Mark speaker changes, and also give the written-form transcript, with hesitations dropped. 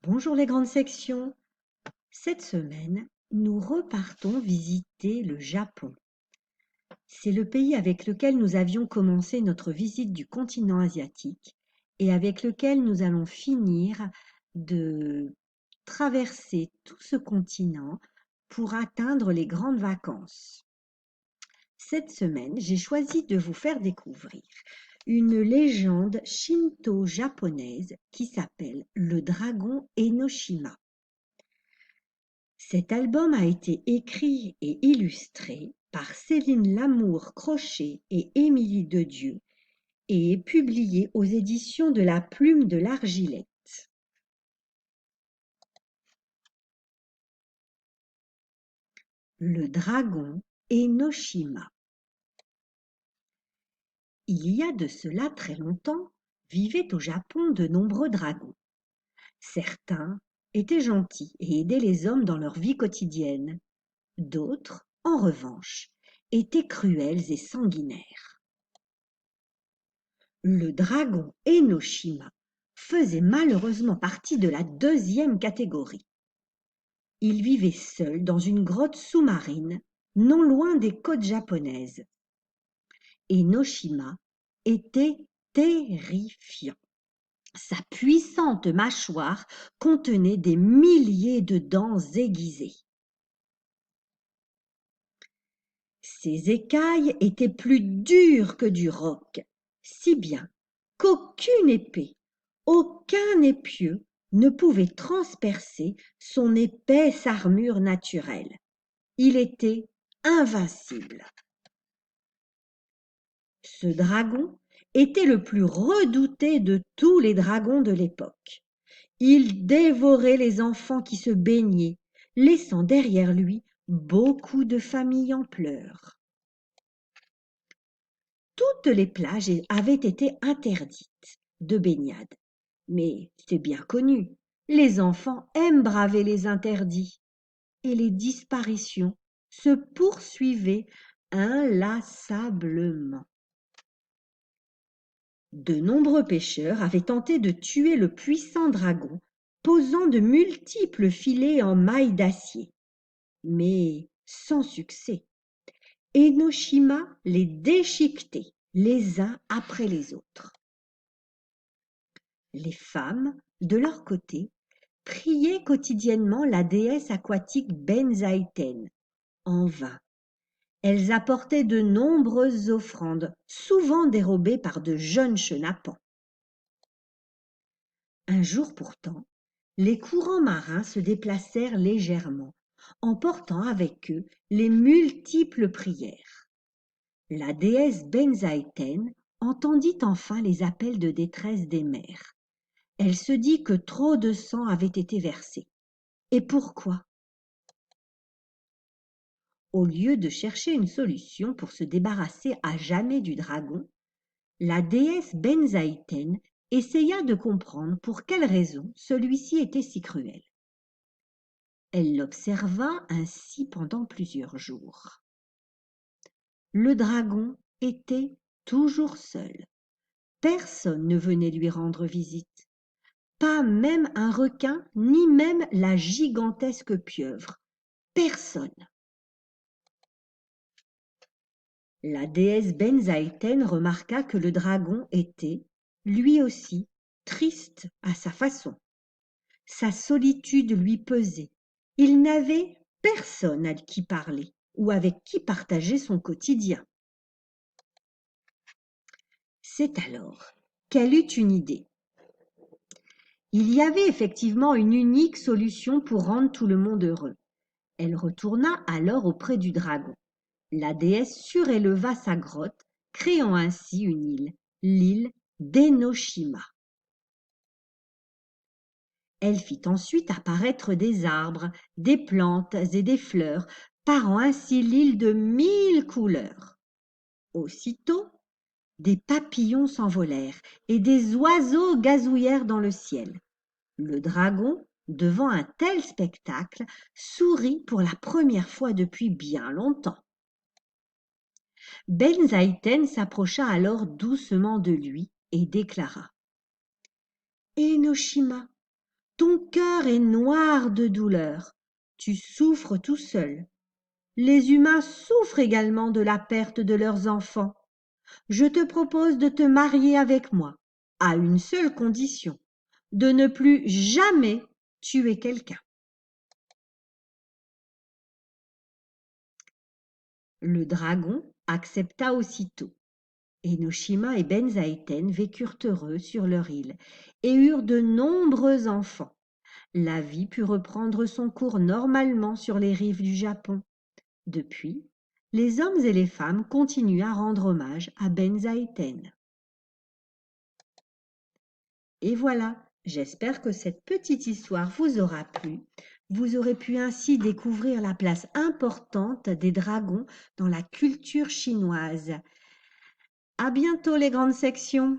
Speaker 1: Bonjour les grandes sections. Cette semaine, nous repartons visiter le Japon. C'est le pays avec lequel nous avions commencé notre visite du continent asiatique et avec lequel nous allons finir de traverser tout ce continent pour atteindre les grandes vacances. Cette semaine, j'ai choisi de vous faire découvrir une légende shinto-japonaise qui s'appelle le dragon Enoshima. Cet album a été écrit et illustré par Céline Lamour-Crochet et Émilie Dedieu et est publié aux éditions de la Plume de l'Argilette. Le dragon Enoshima. Il y a de cela très longtemps, vivaient au Japon de nombreux dragons. Certains étaient gentils et aidaient les hommes dans leur vie quotidienne. D'autres, en revanche, étaient cruels et sanguinaires. Le dragon Enoshima faisait malheureusement partie de la deuxième catégorie. Il vivait seul dans une grotte sous-marine, non loin des côtes japonaises. Enoshima était terrifiant. Sa puissante mâchoire contenait des milliers de dents aiguisées. Ses écailles étaient plus dures que du roc, si bien qu'aucune épée, aucun épieu ne pouvait transpercer son épaisse armure naturelle. Il était invincible. Ce dragon était le plus redouté de tous les dragons de l'époque. Il dévorait les enfants qui se baignaient, laissant derrière lui beaucoup de familles en pleurs. Toutes les plages avaient été interdites de baignade. Mais c'est bien connu, les enfants aiment braver les interdits. Et les disparitions se poursuivaient inlassablement. De nombreux pêcheurs avaient tenté de tuer le puissant dragon, posant de multiples filets en mailles d'acier. Mais sans succès. Enoshima les déchiquetait les uns après les autres. Les femmes, de leur côté, priaient quotidiennement la déesse aquatique Benzaïten. En vain. Elles apportaient de nombreuses offrandes, souvent dérobées par de jeunes chenapans. Un jour pourtant, les courants marins se déplacèrent légèrement, emportant avec eux les multiples prières. La déesse Benzaïten entendit enfin les appels de détresse des mères. Elle se dit que trop de sang avait été versé. Et pourquoi? Au lieu de chercher une solution pour se débarrasser à jamais du dragon, la déesse Benzaïten essaya de comprendre pour quelle raison celui-ci était si cruel. Elle l'observa ainsi pendant plusieurs jours. Le dragon était toujours seul. Personne ne venait lui rendre visite. Pas même un requin, ni même la gigantesque pieuvre. Personne. La déesse Benzaïten remarqua que le dragon était, lui aussi, triste à sa façon. Sa solitude lui pesait. Il n'avait personne à qui parler ou avec qui partager son quotidien. C'est alors qu'elle eut une idée. Il y avait effectivement une unique solution pour rendre tout le monde heureux. Elle retourna alors auprès du dragon. La déesse suréleva sa grotte, créant ainsi une île, l'île d'Enoshima. Elle fit ensuite apparaître des arbres, des plantes et des fleurs, parant ainsi l'île de 1000 couleurs. Aussitôt, des papillons s'envolèrent et des oiseaux gazouillèrent dans le ciel. Le dragon, devant un tel spectacle, sourit pour la première fois depuis bien longtemps. Benzaïten s'approcha alors doucement de lui et déclara: « Enoshima, Ton cœur est noir de douleur. Tu souffres tout seul. Les humains souffrent également de la perte de leurs enfants. Je te propose de te marier avec moi, à une seule condition, de ne plus jamais tuer quelqu'un. Le dragon accepta aussitôt. Enoshima et Benzaïten vécurent heureux sur leur île et eurent de nombreux enfants. La vie put reprendre son cours normalement sur les rives du Japon. Depuis, les hommes et les femmes continuent à rendre hommage à Benzaïten. Et voilà, j'espère que cette petite histoire vous aura plu. Vous aurez pu ainsi découvrir la place importante des dragons dans la culture chinoise. À bientôt les grandes sections.